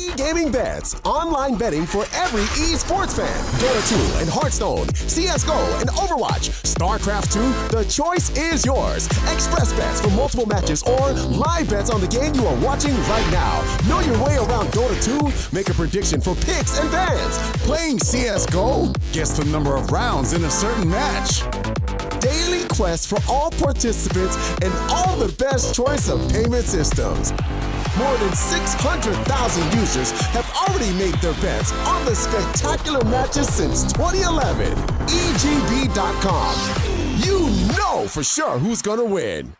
E-gaming bets, online betting for every esports fan. Dota 2 and Hearthstone, CSGO and Overwatch, StarCraft 2, the choice is yours. Express bets for multiple matches or live bets on the game you are watching right now. Know your way around Dota 2? Make a prediction for picks and bans. Playing CSGO? Guess the number of rounds in a certain match. Daily quest for all participants and all the best choice of payment systems. More than 600,000 users have already made their bets on the spectacular matches since 2011. EGB.com. You know for sure who's gonna win.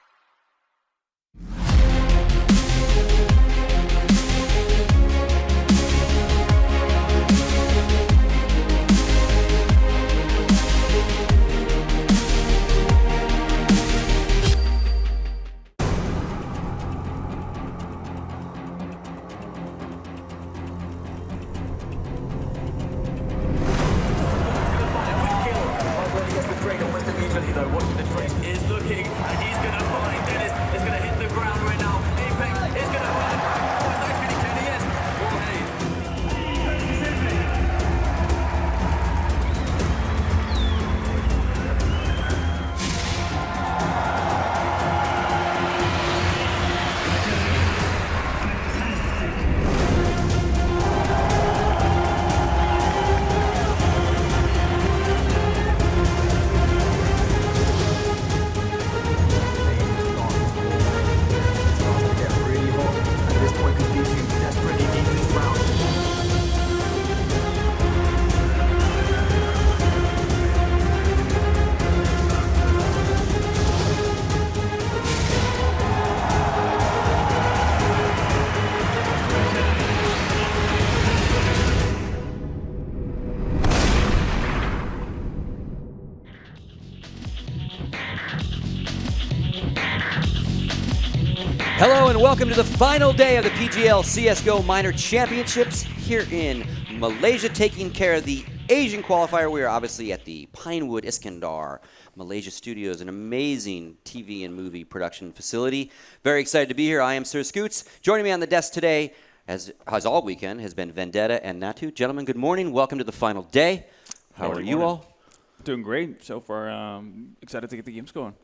Hello and welcome to the final day of the PGL CSGO Minor Championships here in Malaysia, taking care of the Asian qualifier. We are obviously at the Pinewood Iskandar Malaysia Studios, an amazing TV and movie production facility. Very excited to be here. I am Sir Scoots. Joining me on the desk today, as all weekend, has been Vendetta and Natu. Gentlemen, good morning. Welcome to the final day. How are you all? Doing great so far. Excited to get the games going.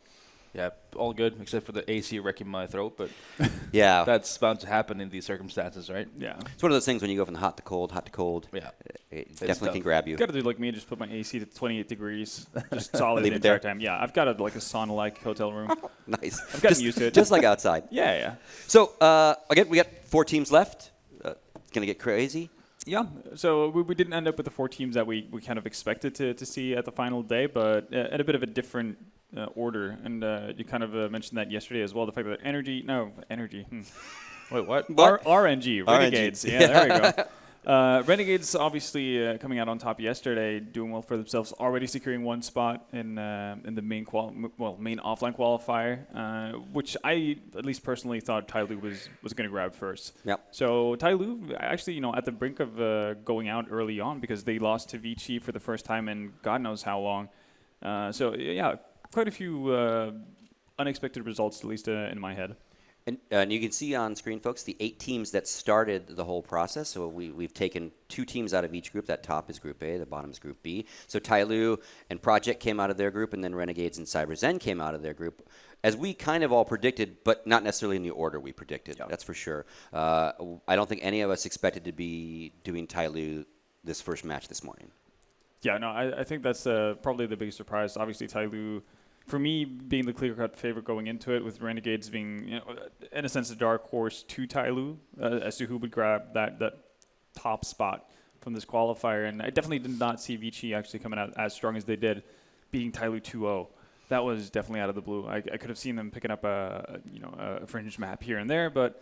Yeah, all good except for the AC wrecking my throat, but yeah, that's bound to happen in these circumstances, right? Yeah. It's one of those things when you go from the hot to cold. Yeah. It definitely can grab you. Got to do like me, just put my AC to 28 degrees, just solid the Leave it entire there. time. Yeah, I've got a sound-like hotel room. Nice. I've gotten used to it. Just like outside. Yeah. So, again, we got 4 teams left. It's going to get crazy. Yeah, so we didn't end up with the 4 teams that we kind of expected to see at the final day, but at a bit of a different order. And you kind of mentioned that yesterday as well, the fact that energy. Wait, what? RNG, Renegades. Yeah, there we go. Renegades obviously coming out on top yesterday, doing well for themselves, already securing 1 spot in the main offline qualifier, which I at least personally thought TyLoo was going to grab first. Yep. So TyLoo actually, at the brink of going out early on because they lost to Vici for the first time in God knows how long. So yeah, quite a few unexpected results, at least in my head. And you can see on screen, folks, the 8 teams that started the whole process. So we've taken 2 teams out of each group. That top is Group A, the bottom is Group B. So TyLoo and Project came out of their group, and then Renegades and CyberZen came out of their group, as we kind of all predicted, but not necessarily in the order we predicted. Yep. That's for sure. I don't think any of us expected to be doing TyLoo this first match this morning. Yeah, no, I think that's probably the biggest surprise. Obviously, TyLoo, for me, being the clear-cut favorite going into it, with Renegades being, in a sense, a dark horse to TyLoo as to who would grab that top spot from this qualifier. And I definitely did not see Vici actually coming out as strong as they did, beating TyLoo 2-0. That was definitely out of the blue. I could have seen them picking up a fringe map here and there, but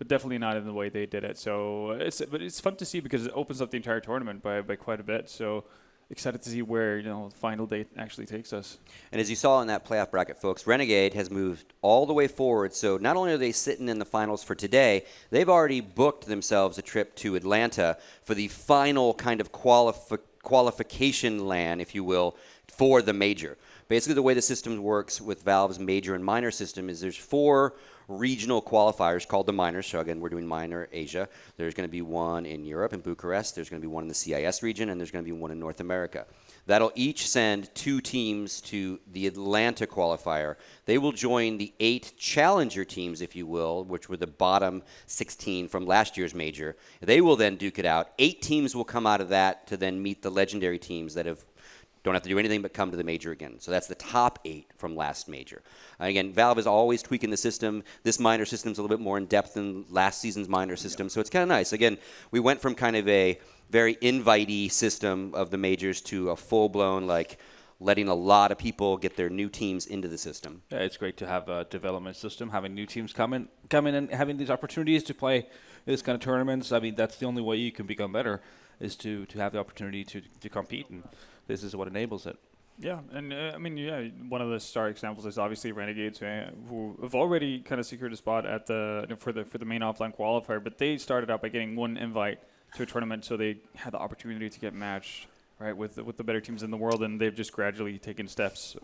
definitely not in the way they did it. So it's fun to see because it opens up the entire tournament by quite a bit. So excited to see where the final day actually takes us. And as you saw in that playoff bracket, folks, Renegade has moved all the way forward. So not only are they sitting in the finals for today, they've already booked themselves a trip to Atlanta for the final kind of qualification LAN, if you will, for the major. Basically, the way the system works with Valve's major and minor system is there's 4 regional qualifiers called the minors. So again, we're doing minor Asia. There's going to be one in Europe, in Bucharest. There's going to be one in the CIS region, and there's going to be one in North America. That'll each send 2 teams to the Atlanta qualifier. They will join the 8 challenger teams, if you will, which were the bottom 16 from last year's major. They will then duke it out. 8 teams will come out of that to then meet the legendary teams that don't have to do anything but come to the major again. So that's the top 8 from last major. Again, Valve is always tweaking the system. This minor system is a little bit more in depth than last season's minor system, so it's kind of nice. Again, we went from kind of a very invitee system of the majors to a full-blown, like, letting a lot of people get their new teams into the system. Yeah, it's great to have a development system, having new teams come in and having these opportunities to play this kind of tournaments. I mean, that's the only way you can become better, is to have the opportunity to compete, and this is what enables it. Yeah, and one of the star examples is obviously Renegades, who have already kind of secured a spot at for the main offline qualifier, but they started out by getting one invite to a tournament, so they had the opportunity to get matched with the better teams in the world, and they've just gradually taken steps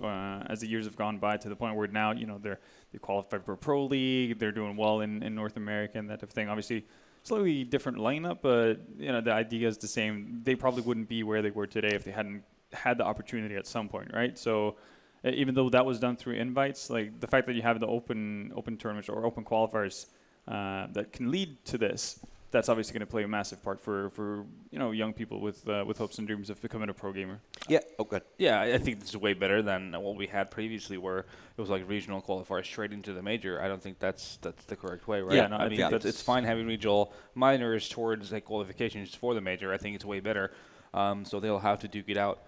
as the years have gone by to the point where now they qualified for Pro League, they're doing well in North America and that type of thing. Obviously, slightly different lineup, but the idea is the same. They probably wouldn't be where they were today if they hadn't had the opportunity at some point, right? So even though that was done through invites, like the fact that you have the open tournaments or open qualifiers that can lead to this, that's obviously going to play a massive part for young people with hopes and dreams of becoming a pro gamer. Yeah. Oh, good. Yeah, I think this is way better than what we had previously, where it was like regional qualifiers straight into the major. I don't think that's the correct way, right? Yeah, no, I mean, it's fine having regional minors towards qualifications for the major. I think it's way better. So they'll have to duke it out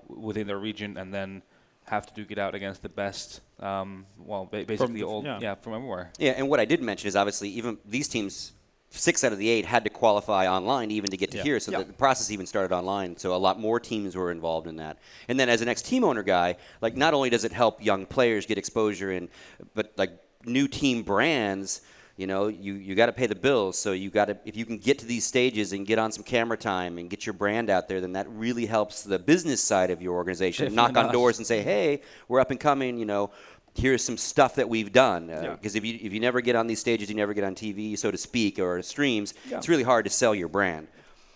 within their region, and then have to duke it out against the best. Basically from everywhere. Yeah, and what I did mention is obviously even these teams, 6 out of the 8 had to qualify online even to get to here, so the process even started online, so a lot more teams were involved in that. And then as an ex-team owner guy, like, not only does it help young players get exposure but like new team brands, you got to pay the bills, so if you can get to these stages and get on some camera time and get your brand out there, then that really helps the business side of your organization. Definitely knock on doors and say, hey, we're up and coming, here's some stuff that we've done. Because if you never get on these stages, you never get on TV, so to speak, or streams, it's really hard to sell your brand.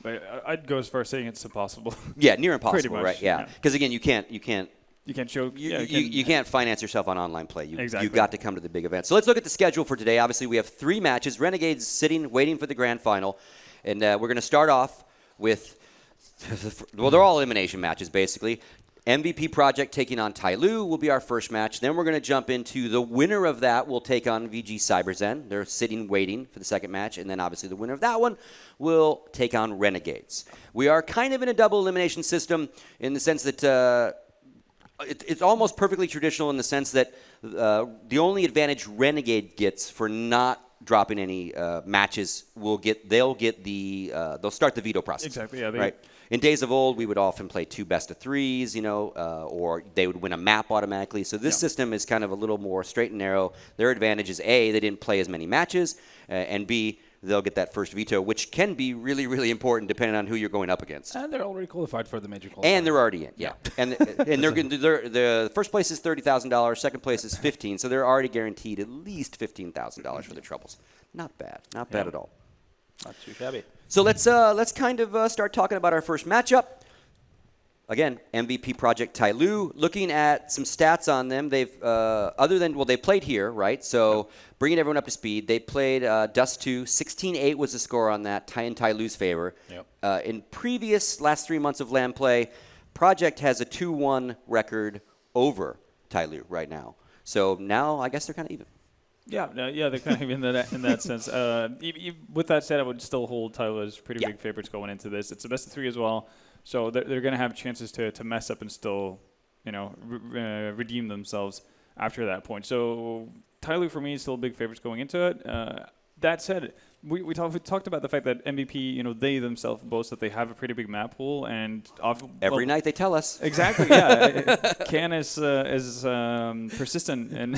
But I'd go as far as saying it's impossible. Yeah, near impossible, Pretty much, right? Yeah, because again, you can't show. You can't finance yourself on online play. Exactly. You've got to come to the big events. So let's look at the schedule for today. Obviously, we have 3 matches. Renegades sitting, waiting for the grand final, and we're going to start off with. Well, they're all elimination matches, basically. MVP Project taking on TyLoo will be our first match. Then we're going to jump into the winner of that will take on VG CyberZen. They're sitting waiting for the second match. And then obviously the winner of that one will take on Renegades. We are kind of in a double elimination system in the sense that it's almost perfectly traditional in the sense that the only advantage Renegade gets for not dropping any matches they'll start the veto process. Exactly, yeah. Right? In days of old, we would often play 2 best-of-3s, or they would win a map automatically. So this system is kind of a little more straight and narrow. Their advantage is, A, they didn't play as many matches, and B, they'll get that first veto, which can be really, really important depending on who you're going up against. And they're already qualified for the major qualifier. And they're already in, yeah. and the first place is $30,000, second place is $15,000, so they're already guaranteed at least $15,000 for their troubles. Not bad at all. Not too shabby. So let's kind of start talking about our first matchup. Again, MVP Project TyLoo. Looking at some stats on them, they've they played here, right? So bringing everyone up to speed, they played Dust 2. 16-8 was the score on that, in TyLoo's favor. Yep. In previous last 3 months of LAN play, Project has a 2-1 record over TyLoo right now. So now I guess they're kind of even. Yeah, they're kind of in that sense. With that said, I would still hold TyLoo as pretty big favorites going into this. It's a best of 3 as well, so they're going to have chances to mess up and still, redeem themselves after that point. So TyLoo for me is still big favorites going into it. That said, we talked about the fact that MVP, they themselves boast that they have a pretty big map pool, and every night they tell us exactly. Yeah, Ken is persistent in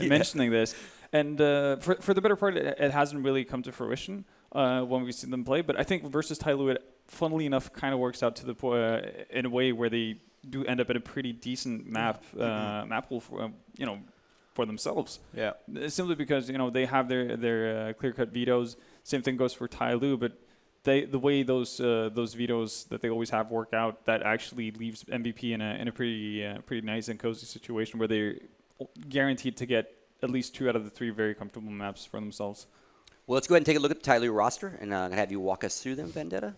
mentioning this. And for the better part, it hasn't really come to fruition when we've seen them play. But I think versus TyLoo, it, funnily enough, kind of works out to the in a way where they do end up at a pretty decent map pool for for themselves. Yeah. Simply because they have their clear-cut vetoes. Same thing goes for TyLoo, but the way those vetoes that they always have work out, that actually leaves MVP in a pretty nice and cozy situation where they're guaranteed to get at least 2 out of the 3 very comfortable maps for themselves. Well, let's go ahead and take a look at the TyLoo roster, and have you walk us through them, Vendetta.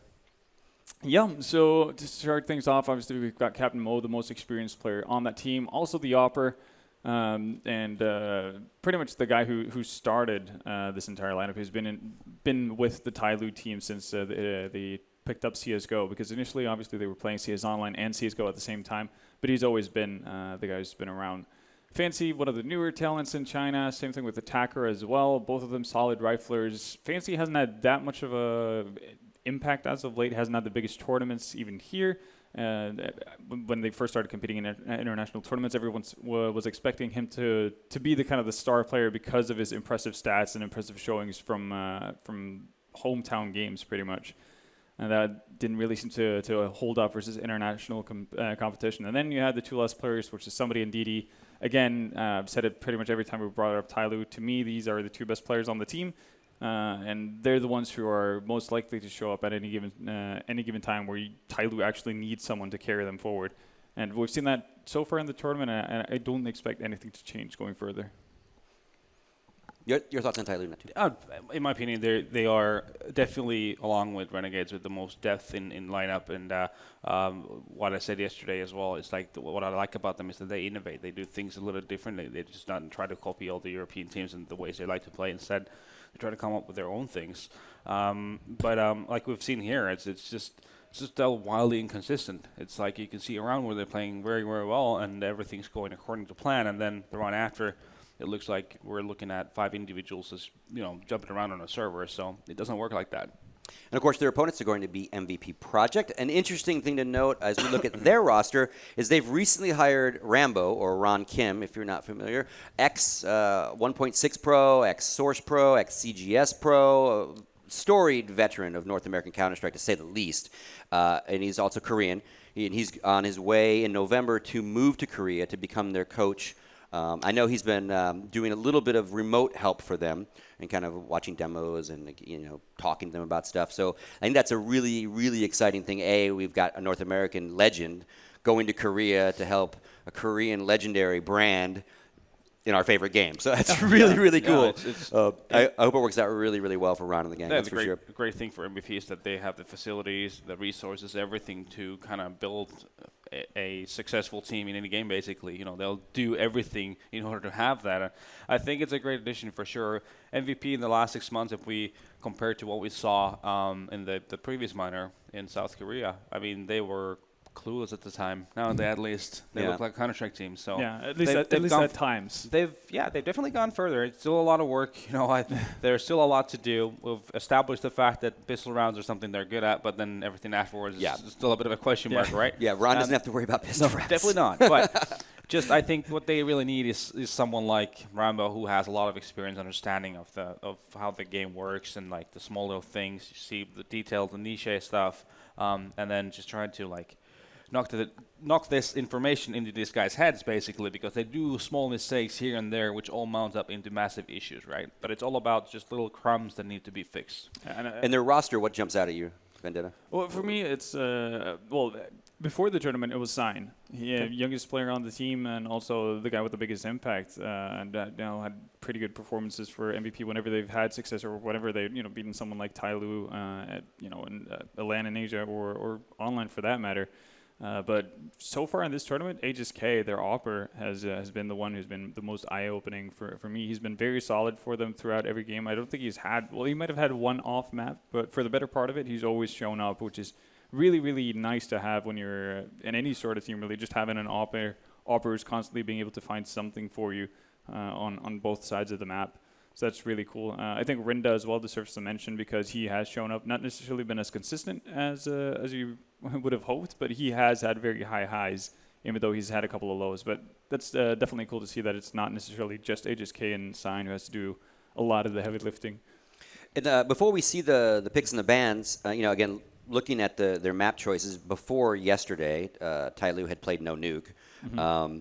Yeah, so to start things off, obviously we've got Captain Mo, the most experienced player on that team. Also the Opper, and pretty much the guy who started this entire lineup. He's been with the TyLoo team since they picked up CSGO, because initially, obviously, they were playing CS Online and CSGO at the same time, but he's always been the guy who's been around. Fancy, one of the newer talents in China. Same thing with Attacker as well. Both of them solid riflers. Fancy hasn't had that much of a impact as of late. Hasn't had the biggest tournaments even here. When they first started competing in international tournaments, everyone was expecting him to be the kind of the star player because of his impressive stats and impressive showings from hometown games, pretty much. And that didn't really seem to hold up versus international competition. And then you had the 2 last players, which is somebody and DD. Again, I've said it pretty much every time we brought up TyLoo. To me, these are the 2 best players on the team. And they're the ones who are most likely to show up at any given time where TyLoo actually needs someone to carry them forward. And we've seen that so far in the tournament, and I don't expect anything to change going further. Your thoughts on TyLoo, Natu? In my opinion, they are definitely, along with Renegades, with the most depth in lineup. And what I said yesterday as well is like what I like about them is that they innovate. They do things a little differently. They just not try to copy all the European teams and the ways they like to play. Instead, they try to come up with their own things. But like we've seen here, it's just wildly inconsistent. It's like you can see around where they're playing very, very well and everything's going according to plan, and then the run after, it looks like we're looking at 5 individuals just, jumping around on a server. So it doesn't work like that. And of course, their opponents are going to be MVP Project. An interesting thing to note as we look at their roster is they've recently hired Rambo, or Ron Kim, if you're not familiar, ex 1.6 Pro, ex Source Pro, ex CGS Pro, storied veteran of North American Counter-Strike, to say the least. And he's also Korean. And he's on his way in November to move to Korea to become their coach. I know he's been doing a little bit of remote help for them and kind of watching demos and talking to them about stuff. So I think that's a really, really exciting thing. We've got a North American legend going to Korea to help a Korean legendary brand in our favorite game. So that's really, really cool. I hope it works out really, really well for Ron and the gang. That's for sure. The great thing for MVP is that they have the facilities, the resources, everything to kind of build a successful team in any game, basically. They'll do everything in order to have that. I think it's a great addition for sure. MVP in the last 6 months, if we compare to what we saw in the previous minor in South Korea, I mean, they were clueless at the time. Now they look like a Counter-Strike team. So yeah, at least at times. They've definitely gone further. It's still a lot of work. There's still a lot to do. We've established the fact that pistol rounds are something they're good at, but then everything afterwards is still a bit of a question mark, right? Yeah, Ron doesn't have to worry about pistol rounds. Definitely not. But I think what they really need is someone like Rambo who has a lot of experience, understanding of how the game works and like the small little things. You see the detailed, the niche stuff, and then just trying to knock this information into these guys' heads, basically, because they do small mistakes here and there, which all mount up into massive issues, right? But it's all about just little crumbs that need to be fixed. And their roster, what jumps out at you, Vendetta? Well, for me, it's before the tournament, it was Sign. Youngest player on the team, and also the guy with the biggest impact, and now had pretty good performances for MVP whenever they've had success, or whenever they've beaten someone like TyLoo, in LAN in Asia, or online for that matter. But so far in this tournament, Aegis K, their Opper, has been the one who's been the most eye-opening for me. He's been very solid for them throughout every game. I don't think he's had, he might have had one off map, but for the better part of it, he's always shown up, which is really, really nice to have when you're in any sort of team, really, just having an Opper who's constantly being able to find something for you on both sides of the map. So that's really cool. I think Rinda as well deserves some mention because he has shown up, not necessarily been as consistent as you would have hoped, but he has had very high highs, even though he's had a couple of lows. But that's definitely cool to see that it's not necessarily just Aegis K and Sign who has to do a lot of the heavy lifting. And, before we see the picks and the bans, again, looking at their map choices before yesterday, TyLoo had played No Nuke. Mm-hmm.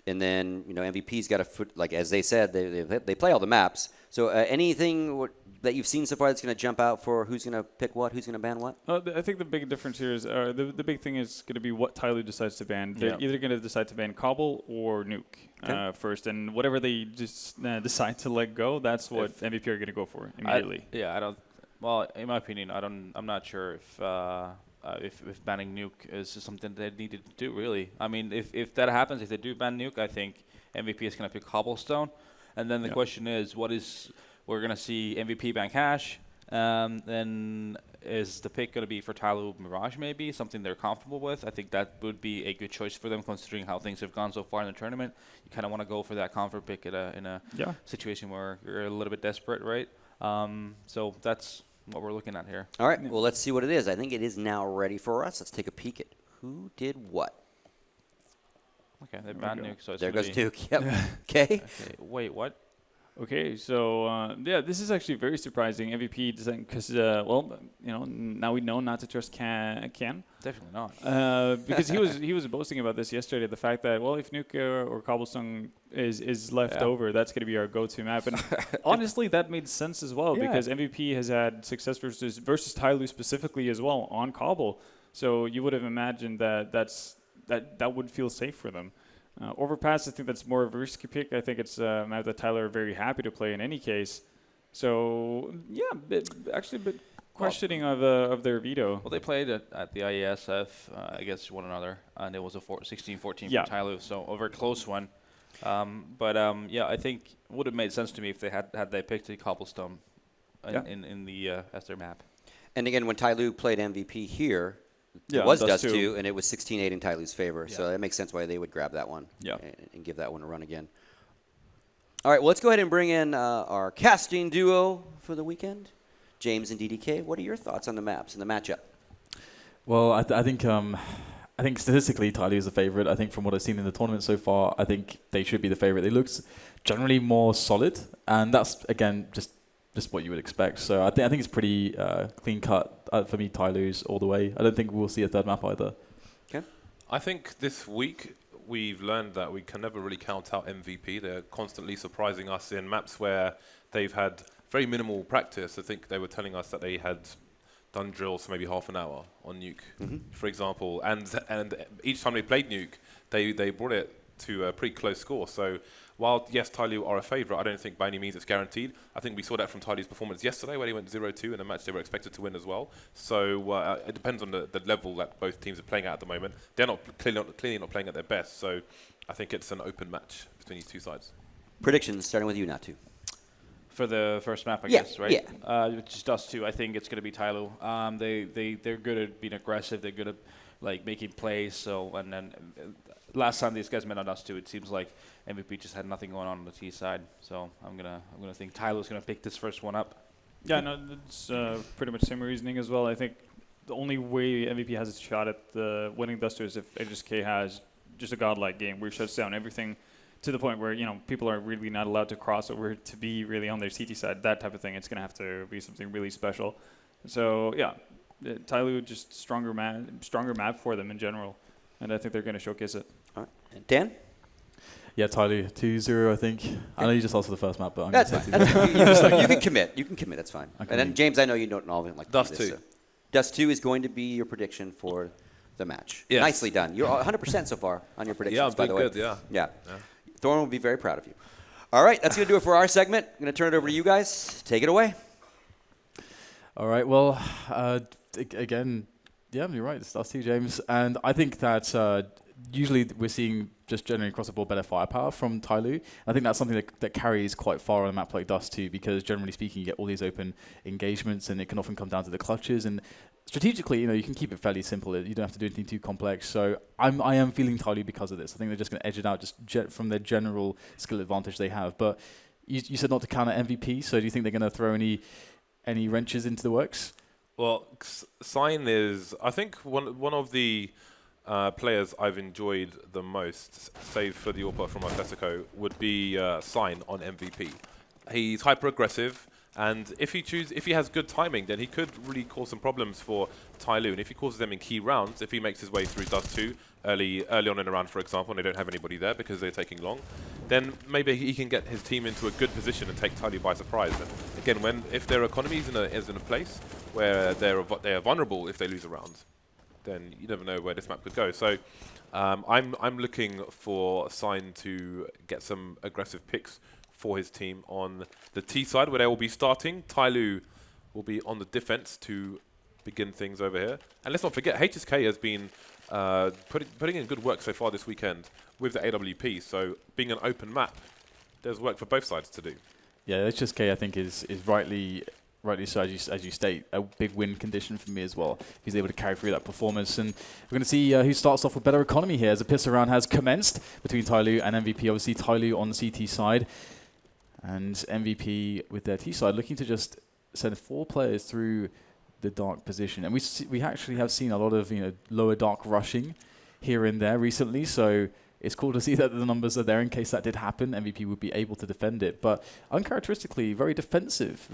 And then, MVP's got a foot, like as they said, they play all the maps. So anything that you've seen so far that's going to jump out for who's going to pick what, who's going to ban what? I think the big difference here is the big thing is going to be what TyLoo decides to ban. They're either going to decide to ban Cobble or Nuke first, and whatever they just decide to let go, that's what MVP are going to go for immediately. I don't. Well, in my opinion, I'm not sure if banning Nuke is something they needed to do. Really, I mean, if that happens, if they do ban Nuke, I think MVP is going to pick Cobblestone, and then the question is, we're going to see MVP ban Cash. Then is the pick going to be for TyLoo Mirage, maybe something they're comfortable with? I think that would be a good choice for them, considering how things have gone so far in the tournament. You kind of want to go for that comfort pick in a situation where you're a little bit desperate, right? So that's what we're looking at here. All right. Well, let's see what it is. I think it is now ready for us. Let's take a peek at who did what. Okay, they banned Nuke, so it's there goes Duke. Yep. Okay. Wait, what? Okay, so this is actually very surprising. MVP doesn't, because now we know not to trust Can. Definitely not. Because he was boasting about this yesterday. The fact that if Nuke or Cobblestone is left over, that's going to be our go-to map. And honestly, that made sense as well because MVP has had success versus TyLoo specifically as well on Cobble. So you would have imagined that would feel safe for them. Overpass, I think that's more of a risky pick. I think it's a map that TyLoo are very happy to play in any case. So, actually a bit questioning of their veto. Well, they played at the IESF against one another, and it was a 16-14 for TyLoo, so a very close one. I think it would have made sense to me if they had they picked a Cobblestone in the as their map. And again, when TyLoo played MVP here, it was Dust 2, and it was 16-8 in TyLoo's favor. So that makes sense why they would grab that one and give that one a run again. All right, well, let's go ahead and bring in our casting duo for the weekend. James and DDK, what are your thoughts on the maps and the matchup? Well, I think statistically TyLoo is the favorite. I think from what I've seen in the tournament so far, I think they should be the favorite. They look generally more solid, and that's, again, just what you would expect. So I think it's pretty clean cut for me. TyLoo's all the way. I don't think we'll see a third map either. Okay. I think this week we've learned that we can never really count out MVP. They're constantly surprising us in maps where they've had very minimal practice. I think they were telling us that they had done drills for maybe half an hour on Nuke, for example. And each time they played Nuke, they brought it to a pretty close score. So while, yes, TyLoo are a favourite, I don't think by any means it's guaranteed. I think we saw that from TyLoo's performance yesterday where they went 0-2 in a match they were expected to win as well. So it depends on the level that both teams are playing at the moment. They're clearly not playing at their best, so I think it's an open match between these two sides. Predictions, starting with you, Natu. For the first map, I guess, right? Yeah. Just us two. I think it's going to be TyLoo. They're good at being aggressive. They're good at making plays. So and then last time these guys met on us two, it seems like MVP just had nothing going on the T side. So I'm gonna think TyLoo's gonna pick this first one up. Yeah, no, it's pretty much same reasoning as well. I think the only way MVP has a shot at the winning Duster is if HSK has just a godlike game where he shuts down everything to the point where people are really not allowed to cross over to be really on their CT side. That type of thing. It's gonna have to be something really special. So yeah, TyLoo just stronger map for them in general, and I think they're gonna showcase it. All right, and Dan. Yeah, TyLoo 2-0, I think. Okay. I know you just asked for the first map, but I'm going to say 2-0. You can commit. You can commit. That's fine. Okay. And then, James, I know you don't all like Dust this, 2. So. Dust 2 is going to be your prediction for the match. Yes. Nicely done. You're 100% so far on your predictions, by the way. Yeah, yeah. Thorne will be very proud of you. All right, that's going to do it for our segment. I'm going to turn it over to you guys. Take it away. All right, well, again, yeah, you're right. It's Dust 2, James. And I think that usually we're seeing just generally across the board better firepower from TyLoo. I think that's something that carries quite far on a map like Dust 2 because generally speaking you get all these open engagements and it can often come down to the clutches, and strategically you can keep it fairly simple. You don't have to do anything too complex. So I am feeling TyLoo because of this. I think they're just going to edge it out just from their general skill advantage they have. But you said not to count at MVP, so do you think they're going to throw any wrenches into the works? Well, Sign is, I think, one of the players I've enjoyed the most, save for the AWPA from Atletico, would be Sign on MVP. He's hyper-aggressive, And if he has good timing, then he could really cause some problems for TyLoo. And if he causes them in key rounds, if he makes his way through Dust 2 early on in the round, for example, and they don't have anybody there because they're taking long, then maybe he can get his team into a good position and take TyLoo by surprise. And again, if their economy is in a place where they are vulnerable if they lose a round, then you never know where this map could go. So I'm looking for Sign to get some aggressive picks for his team on the T side, where they will be starting. TyLoo will be on the defense to begin things over here. And let's not forget, HSK has been putting in good work so far this weekend with the AWP. So being an open map, there's work for both sides to do. Yeah, HSK I think is rightly so, as you state, a big win condition for me as well. He's able to carry through that performance. And we're going to see who starts off with better economy here as a pistol round has commenced between TyLoo and MVP. Obviously, TyLoo on the CT side and MVP with their T side looking to just send 4 players through the dark position. And we actually have seen a lot of lower dark rushing here and there recently. So it's cool to see that the numbers are there in case that did happen. MVP would be able to defend it. But uncharacteristically, very defensive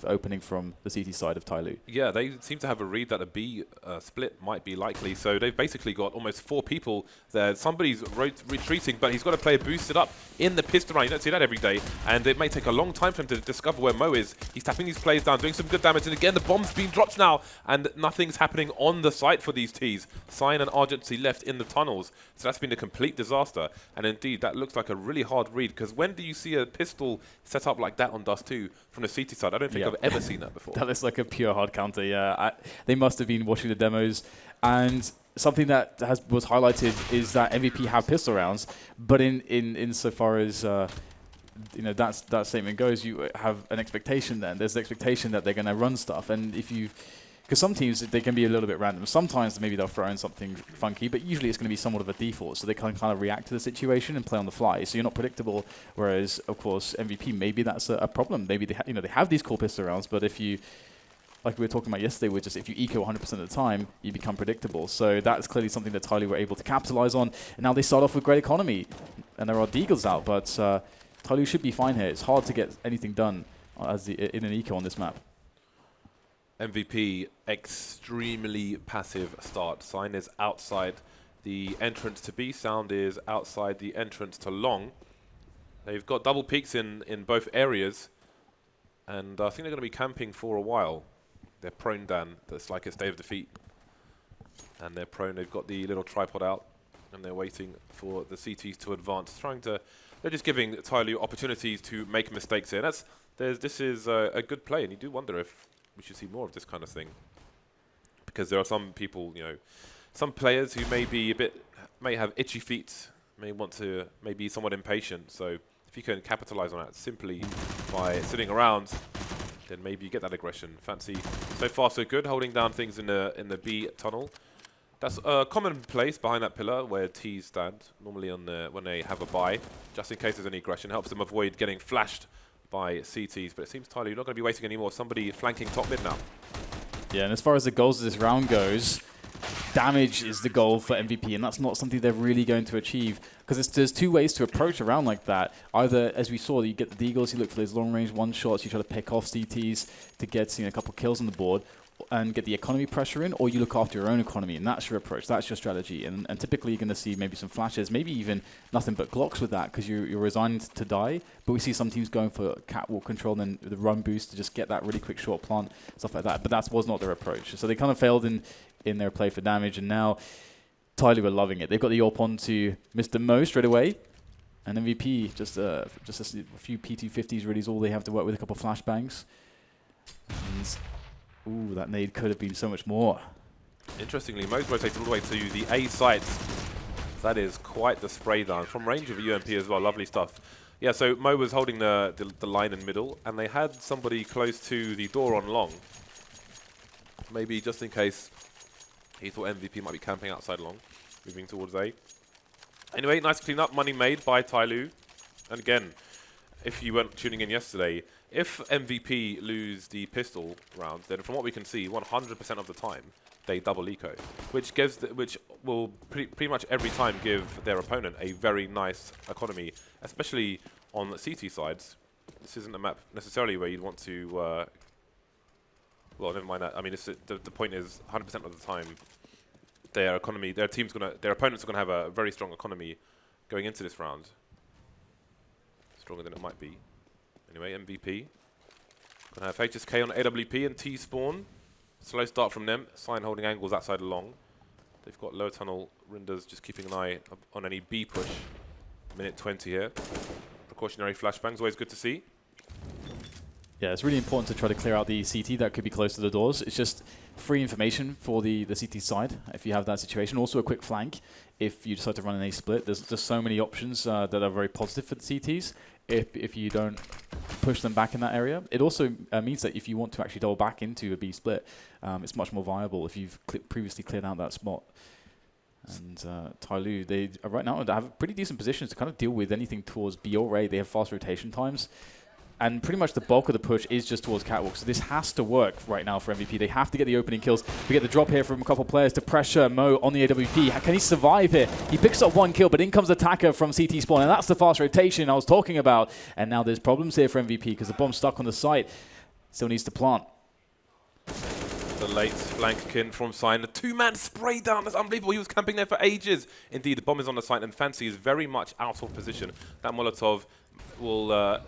opening from the CT side of TyLoo. Yeah, they seem to have a read that a B split might be likely. So they've basically got almost 4 people there. Somebody's retreating, but he's got a player boosted up in the pistol round. You don't see that every day. And it may take a long time for him to discover where Mo is. He's tapping these players down, doing some good damage. And again, the bomb's being dropped now. And nothing's happening on the site for these Ts. Sign and Argency left in the tunnels. So that's been a complete disaster. And indeed, that looks like a really hard read, because when do you see a pistol set up like that on Dust 2 from the CT side? I don't think I've ever seen that before. That looks like a pure hard counter, yeah. They must have been watching the demos. And something that was highlighted is that MVP have pistol rounds, but in so far as that statement goes, you have an expectation then. There's the expectation that they're going to run stuff. And because some teams, they can be a little bit random. Sometimes maybe they'll throw in something funky, but usually it's going to be somewhat of a default, so they can kind of react to the situation and play on the fly. So you're not predictable. Whereas, of course, MVP, maybe that's a problem. Maybe they have these cool pistol rounds, but if you, like we were talking about yesterday, if you eco 100% of the time, you become predictable. So that's clearly something that TyLoo were able to capitalize on. And now they start off with great economy, and there are deagles out, but TyLoo should be fine here. It's hard to get anything done in an eco on this map. MVP, extremely passive start. Sign is outside the entrance to B. Sound is outside the entrance to long. They've got double peaks in both areas. And I think they're going to be camping for a while. They're prone, Dan. That's like a state of defeat. And they're prone. They've got the little tripod out. And they're waiting for the CTs to advance. They're just giving TyLoo opportunities to make mistakes here. This is a good play. And you do wonder if we should see more of this kind of thing, because there are some people, some players who may have itchy feet, may be somewhat impatient. So if you can capitalize on that simply by sitting around, then maybe you get that aggression. Fancy, so far so good, holding down things in the B tunnel. That's a common place behind that pillar where T's stand, normally when they have a buy, just in case there's any aggression. Helps them avoid getting flashed by CTs, but it seems TyLoo, you're not going to be waiting anymore. Somebody flanking top mid now. Yeah, and as far as the goals of this round goes, damage is the goal for MVP, and that's not something they're really going to achieve, because there's 2 ways to approach a round like that. Either, as we saw, you get the deagles, you look for those long-range one-shots, you try to pick off CTs to get a couple kills on the board, and get the economy pressure in, or you look after your own economy, and that's your approach, that's your strategy. And typically you're going to see maybe some flashes, maybe even nothing but Glocks with that, because you're resigned to die. But we see some teams going for catwalk control and then the run boost to just get that really quick short plant, stuff like that. But that was not their approach. So they kind of failed in their play for damage, and now TyLoo are loving it. They've got the AWP on to Mr. Mo straight away, and MVP, just a few P250s really is all they have to work with, a couple of flashbangs. And ooh, that nade could have been so much more. Interestingly, Mo's rotated all the way to the A site. That is quite the spray down. From range of a UMP as well, lovely stuff. Yeah, so Mo was holding the line in middle, and they had somebody close to the door on long. Maybe just in case he thought MVP might be camping outside long, moving towards A. Anyway, nice clean up, money made by TyLoo. And again, if you weren't tuning in yesterday, if MVP lose the pistol round, then from what we can see, 100% of the time, they double eco, which will pretty much every time give their opponent a very nice economy, especially on the CT sides, This isn't a map necessarily where you'd want to. Well, never mind that. I mean, the point is 100% of the time, their opponents are gonna have a very strong economy going into this round. Stronger than it might be. Anyway, MVP. Gonna have HSK on AWP and T-Spawn. Slow start from them. Sign holding angles outside along. They've got lower tunnel Rinders just keeping an eye on any B push. Minute 20 here. Precautionary flashbangs, always good to see. Yeah, it's really important to try to clear out the CT that could be close to the doors. It's just free information for the CT side if you have that situation. Also a quick flank if you decide to run an A split. There's just so many options that are very positive for the CTs if you don't push them back in that area. It also means that if you want to actually double back into a B split, it's much more viable if you've previously cleared out that spot. And TyLoo, they right now have pretty decent positions to kind of deal with anything towards B or A. They have fast rotation times. And pretty much the bulk of the push is just towards Catwalk. So this has to work right now for MVP. They have to get the opening kills. We get the drop here from a couple players to pressure Mo on the AWP. Can he survive here? He picks up one kill, but in comes the attacker from CT spawn. And that's the fast rotation I was talking about. And now there's problems here for MVP because the bomb's stuck on the site. Still needs to plant. The late flank kin from Sign. The two-man spray down. That's unbelievable. He was camping there for ages. Indeed, the bomb is on the site, and Fancy is very much out of position. That Molotov will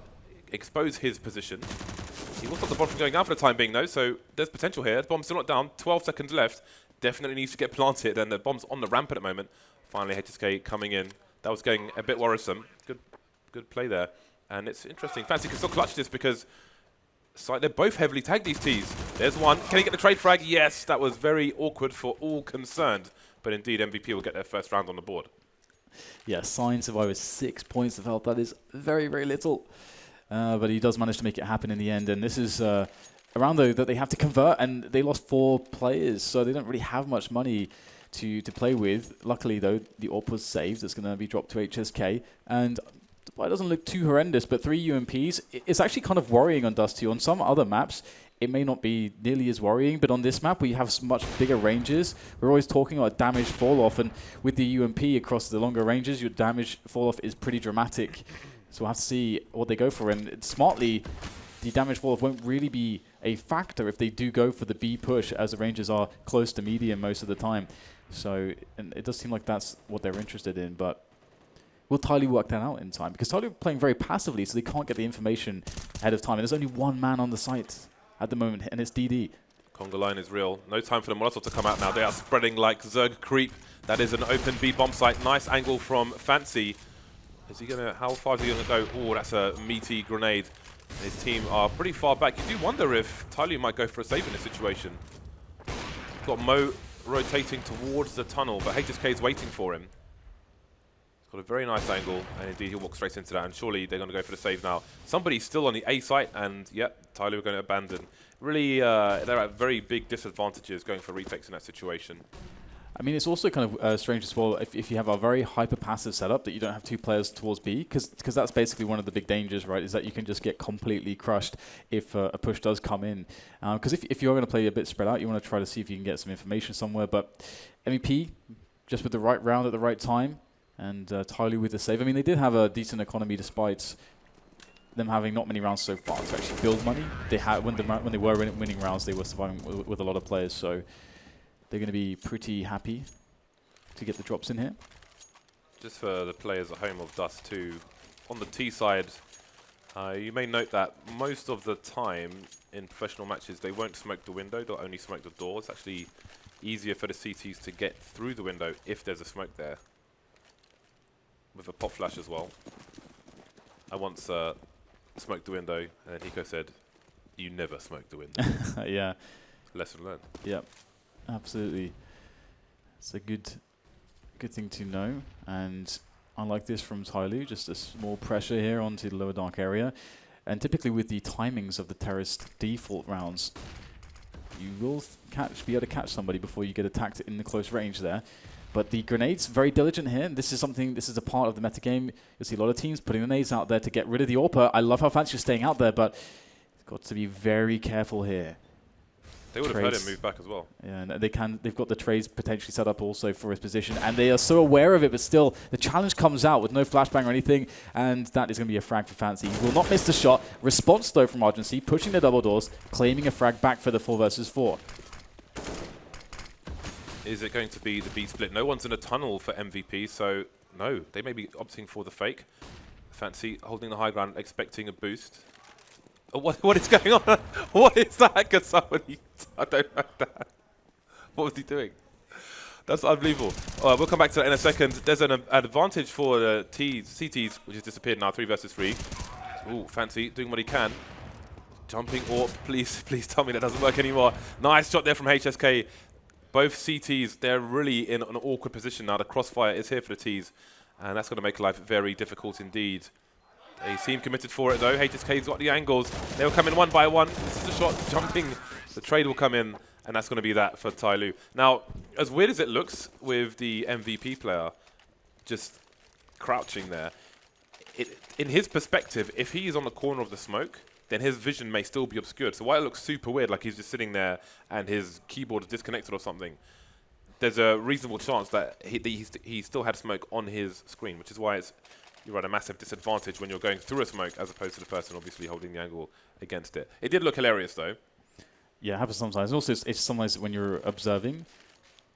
expose his position. He will stop the bomb from going down for the time being, though, so there's potential here. The bomb's still not down. 12 seconds left. Definitely needs to get planted, and the bomb's on the ramp at the moment. Finally, HSK coming in. That was going a bit worrisome. Good play there. And it's interesting. Fancy can still clutch this because they're both heavily tagged, these Ts. There's one. Can he get the trade frag? Yes, that was very awkward for all concerned. But indeed, MVP will get their first round on the board. Yeah, Sign survived 6 points of health. That is very, very little. But he does manage to make it happen in the end. And this is a round, though, that they have to convert. And they lost 4 players, so they don't really have much money to play with. Luckily, though, the AWP was saved. It's going to be dropped to HSK. And it doesn't look too horrendous, but 3 UMPs. It's actually kind of worrying on Dust 2. On some other maps, it may not be nearly as worrying, but on this map, we have much bigger ranges. We're always talking about damage fall-off, and with the UMP across the longer ranges, your damage fall-off is pretty dramatic. So we'll have to see what they go for. And smartly, the damage fall-off won't really be a factor if they do go for the B push, as the ranges are close to medium most of the time. So and it does seem like that's what they're interested in, but will TyLoo work that out in time? Because TyLoo are playing very passively, so they can't get the information ahead of time. And there's only one man on the site at the moment, and it's DD. Conga line is real. No time for the Molotov to come out now. They are spreading like Zerg creep. That is an open B bomb site. Nice angle from Fancy. Is he gonna? How far is he gonna go? Oh, that's a meaty grenade. And his team are pretty far back. You do wonder if TyLoo might go for a save in this situation. Got Mo rotating towards the tunnel, but HSK is waiting for him. He's got a very nice angle, and indeed he'll walk straight into that. And surely they're gonna go for the save now. Somebody's still on the A site, and yep, TyLoo are going to abandon. Really, they're at very big disadvantages going for retakes in that situation. I mean, it's also kind of strange as well if you have a very hyper-passive setup that you don't have 2 players towards B, because that's basically one of the big dangers, right, is that you can just get completely crushed if a push does come in. Because if you're going to play a bit spread out, you want to try to see if you can get some information somewhere. But MVP, just with the right round at the right time, and TyLoo with the save. I mean, they did have a decent economy despite them having not many rounds so far to actually build money. They had when they were winning rounds, they were surviving with a lot of players, so they're going to be pretty happy to get the drops in here. Just for the players at home of Dust 2, on the T side, you may note that most of the time in professional matches, they won't smoke the window, they'll only smoke the door. It's actually easier for the CTs to get through the window if there's a smoke there. With a pop flash as well. I once smoked the window, and then Hiko said, "You never smoke the window." Yeah. Lesson learned. Yep. Absolutely. It's a good thing to know. And I like this from TyLoo, just a small pressure here onto the lower dark area. And typically with the timings of the terrorist default rounds, you will be able to catch somebody before you get attacked in the close range there. But the grenades, very diligent here. This is a part of the metagame. You'll see a lot of teams putting the nades out there to get rid of the AWPer. I love how Fancy is staying out there, but got to be very careful here. They would have heard him move back as well. Yeah, and they've got the trades potentially set up also for his position, and they are so aware of it, but still, the challenge comes out with no flashbang or anything, and that is going to be a frag for Fancy. He will not miss the shot. Response, though, from Argency, pushing the double doors, claiming a frag back for the 4 versus 4. Is it going to be the B split? No one's in a tunnel for MVP, so no, they may be opting for the fake. Fancy holding the high ground, expecting a boost. Oh, what is going on? What is that? Can somebody... I don't know that. What was he doing? That's unbelievable. We'll come back to that in a second. There's an advantage for the CTs, which has disappeared now, 3 versus 3. Ooh, Fancy doing what he can. Jumping AWP, please tell me that doesn't work anymore. Nice shot there from HSK. Both CTs, they're really in an awkward position now. The crossfire is here for the Ts, and that's going to make life very difficult indeed. They seem committed for it though. HSK's got the angles. They will come in one by one. This is the shot, jumping. The trade will come in, and that's going to be that for TyLoo. Now, as weird as it looks with the MVP player just crouching there, in his perspective, if he is on the corner of the smoke, then his vision may still be obscured. So while it looks super weird, like he's just sitting there and his keyboard is disconnected or something, there's a reasonable chance that he still had smoke on his screen, which is why you're at a massive disadvantage when you're going through a smoke as opposed to the person obviously holding the angle against it. It did look hilarious though. Yeah, it happens sometimes. And also, it's sometimes when you're observing,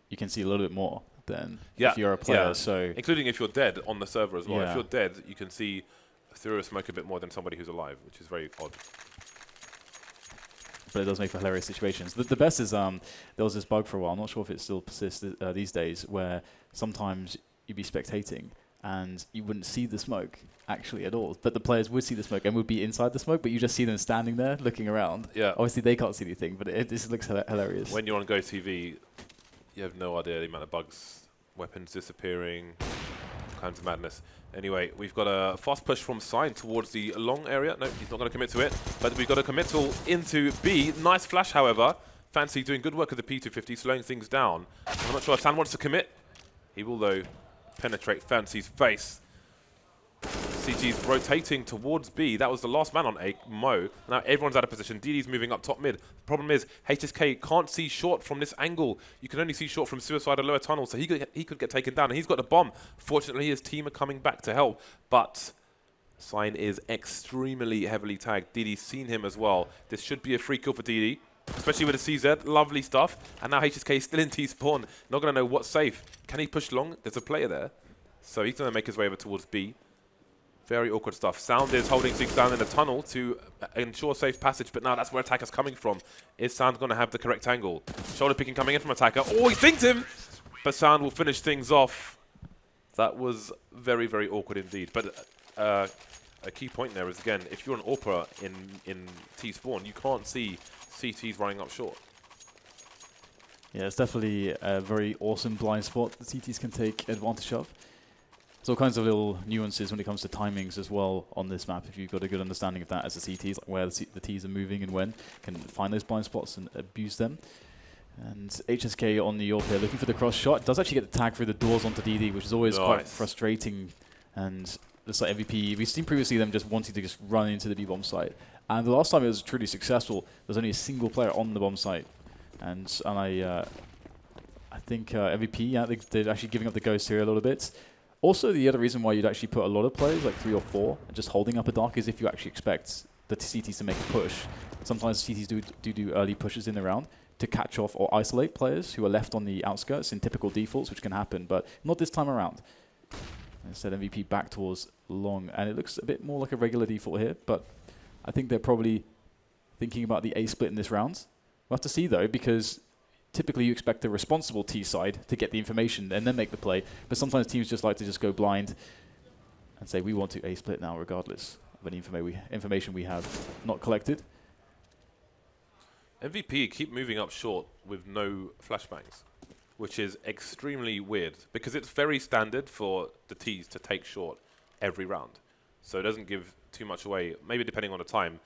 you can see a little bit more than if you're a player. So including if you're dead on the server as well. Yeah. If you're dead, you can see through a smoke a bit more than somebody who's alive, which is very odd. But it does make for hilarious situations. The best is there was this bug for a while, I'm not sure if it still persists these days, where sometimes you'd be spectating and you wouldn't see the smoke actually at all. But the players would see the smoke and would be inside the smoke, but you just see them standing there looking around. Yeah. Obviously they can't see anything, but it just looks hilarious. When you're on GoTV, you have no idea the amount of bugs, weapons disappearing, all kinds of madness. Anyway, we've got a fast push from Sign towards the long area. No, he's not going to commit to it, but we've got a committal into B. Nice flash, however. Fancy doing good work at the P250, slowing things down. I'm not sure if San wants to commit. He will, though, penetrate Fancy's face. CG's rotating towards B. That was the last man on A, Mo. Now everyone's out of position. DD's moving up top mid. Problem is, HSK can't see short from this angle. You can only see short from suicide or lower tunnel, so he could get taken down. And he's got the bomb. Fortunately, his team are coming back to help. But Sign is extremely heavily tagged. DD's seen him as well. This should be a free kill for DD, especially with a CZ. Lovely stuff. And now HSK is still in T-spawn. Not going to know what's safe. Can he push long? There's a player there. So he's going to make his way over towards B. Very awkward stuff. Sound is holding things down in the tunnel to ensure safe passage, but now that's where Attacker's coming from. Is Sound going to have the correct angle? Shoulder picking coming in from Attacker. Oh, he thinks him! But Sound will finish things off. That was very, very awkward indeed. But a key point there is, again, if you're an AWPer in T-spawn, you can't see CTs running up short. Yeah, it's definitely a very awesome blind spot that CTs can take advantage of. There's all kinds of little nuances when it comes to timings as well on this map. If you've got a good understanding of that as a CTs, like where the Ts are moving and when, can find those blind spots and abuse them. And HSK on the AWP here, looking for the cross shot. Does actually get the tag through the doors onto DD, which is always quite frustrating. And looks like MVP, we've seen previously them just wanting to just run into the B-bomb site. And the last time it was truly successful, there's only a single player on the bomb site. And I think MVP, yeah, they're actually giving up the ghost here a little bit. Also, the other reason why you'd actually put a lot of players, like 3 or 4, just holding up a dark is if you actually expect the CTs to make a push. Sometimes CTs do early pushes in the round to catch off or isolate players who are left on the outskirts in typical defaults, which can happen, but not this time around. Instead, MVP back towards long, and it looks a bit more like a regular default here, but I think they're probably thinking about the A split in this round. We'll have to see, though, because typically you expect the responsible T side to get the information and then make the play, but sometimes teams just like to just go blind and say we want to A split now regardless of any information we have not collected. MVP keep moving up short with no flashbangs, which is extremely weird because it's very standard for the Ts to take short every round. So it doesn't give too much away, maybe depending on the time.